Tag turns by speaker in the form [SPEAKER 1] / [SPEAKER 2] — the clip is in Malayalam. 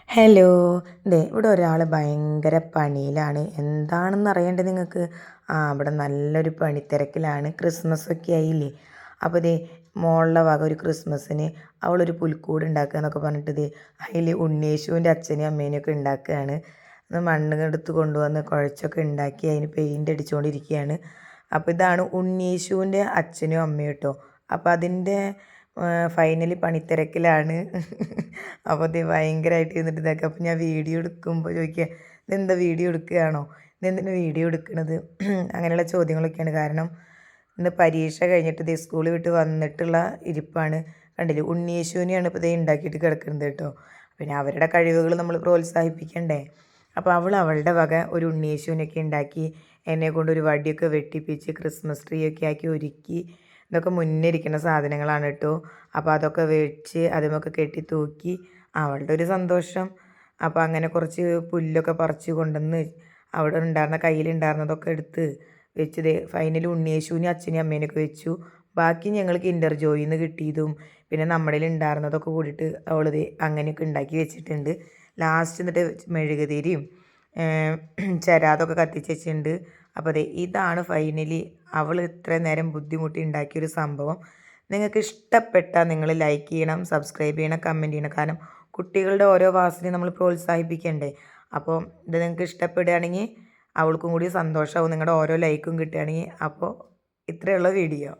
[SPEAKER 1] ഹലോ. ഇവിടെ ഒരാൾ ഭയങ്കര പണിയിലാണ്. എന്താണെന്ന് അറിയണ്ടേ നിങ്ങൾക്ക്? ഇവിടെ നല്ലൊരു പണിത്തിരക്കിലാണ്. ക്രിസ്മസ് ഒക്കെ ആയില്ലേ. അപ്പോൾ മോളുടെ വക ഒരു ക്രിസ്മസിന് അവളൊരു പുൽക്കൂട് ഉണ്ടാക്കുക എന്നൊക്കെ പറഞ്ഞിട്ട് അതിൽ ഉണ്ണീശുവിൻ്റെ അച്ഛനെയും അമ്മേനെയൊക്കെ ഉണ്ടാക്കുകയാണ്. മണ്ണ് എടുത്ത് കൊണ്ടുവന്ന് കുഴച്ചൊക്കെ ഉണ്ടാക്കി അതിന് പെയിൻ്റ് അടിച്ചുകൊണ്ടിരിക്കുകയാണ്. അപ്പോൾ ഇതാണ് ഉണ്ണീശുവിൻ്റെ അച്ഛനും അമ്മയും കേട്ടോ. അപ്പോൾ അതിൻ്റെ ഫൈനലി പണിത്തിരക്കിലാണ്. അപ്പോൾ ഭയങ്കരമായിട്ട് ഇരുന്നിട്ട് ഇതൊക്കെ. അപ്പോൾ ഞാൻ വീഡിയോ എടുക്കുമ്പോൾ ചോദിക്കുക, ഇതെന്താ വീഡിയോ എടുക്കുകയാണോ, ഇതെന്തിനാ വീഡിയോ എടുക്കണത്, അങ്ങനെയുള്ള ചോദ്യങ്ങളൊക്കെയാണ്. കാരണം ഇന്ന് പരീക്ഷ കഴിഞ്ഞിട്ട് സ്കൂളിൽ വിട്ട് വന്നിട്ടുള്ള ഇരിപ്പാണ്. കണ്ടില്ലേ, ഉണ്ണിയേശുവിനെയാണ് ഇപ്പോൾ ഉണ്ടാക്കിയിട്ട് കിടക്കുന്നത് കേട്ടോ. പിന്നെ അവരുടെ കഴിവുകൾ നമ്മൾ പ്രോത്സാഹിപ്പിക്കണ്ടേ. അപ്പോൾ അവളുടെ വക ഒരു ഉണ്ണിയേശുവിനൊക്കെ ഉണ്ടാക്കി എന്നെ കൊണ്ട് ഒരു വടിയൊക്കെ വെട്ടിപ്പിച്ച് ക്രിസ്മസ് ട്രീ ഒക്കെ ആക്കി ഒരുക്കി. ഇതൊക്കെ മുന്നേ ഇരിക്കുന്ന സാധനങ്ങളാണ് കേട്ടോ. അപ്പോൾ അതൊക്കെ വെച്ച് അതുമൊക്കെ കെട്ടി തൂക്കി അവളുടെ ഒരു സന്തോഷം. അപ്പോൾ അങ്ങനെ കുറച്ച് പുല്ലൊക്കെ പറിച്ച് കൊണ്ടുവന്ന് അവിടെ ഉണ്ടായിരുന്ന കയ്യിലുണ്ടായിരുന്നതൊക്കെ എടുത്ത് വെച്ച് ഫൈനൽ ഉണ്ണിയേശുവിനും അച്ഛനും അമ്മേനൊക്കെ വെച്ചു. ബാക്കി ഞങ്ങൾക്ക് കിൻഡർ ജോയിൽ നിന്ന് കിട്ടിയതും പിന്നെ നമ്മുടെ ഉണ്ടായിരുന്നതൊക്കെ കൂടിയിട്ട് അവളത് അങ്ങനെയൊക്കെ ഉണ്ടാക്കി വെച്ചിട്ടുണ്ട്. ലാസ്റ്റ് എന്നിട്ട് മെഴുകുതിരിയും ചരാതൊക്കെ കത്തിച്ച് വെച്ചിട്ടുണ്ട്. അപ്പോൾ ഇതാണ് ഫൈനലി അവൾ ഇത്രയും നേരം ബുദ്ധിമുട്ടി ഉണ്ടാക്കിയൊരു സംഭവം. നിങ്ങൾക്ക് ഇഷ്ടപ്പെട്ടാൽ നിങ്ങൾ ലൈക്ക് ചെയ്യണം, സബ്സ്ക്രൈബ് ചെയ്യണം, കമൻറ്റ് ചെയ്യണം. കാരണം കുട്ടികളുടെ ഓരോ വാസനയും നമ്മൾ പ്രോത്സാഹിപ്പിക്കണ്ടേ. അപ്പോൾ ഇത് നിങ്ങൾക്ക് ഇഷ്ടപ്പെടുകയാണെങ്കിൽ അവൾക്കും കൂടി സന്തോഷമാവും, നിങ്ങളുടെ ഓരോ ലൈക്കും കിട്ടുകയാണെങ്കിൽ. അപ്പോൾ ഇത്രയുള്ള വീഡിയോ.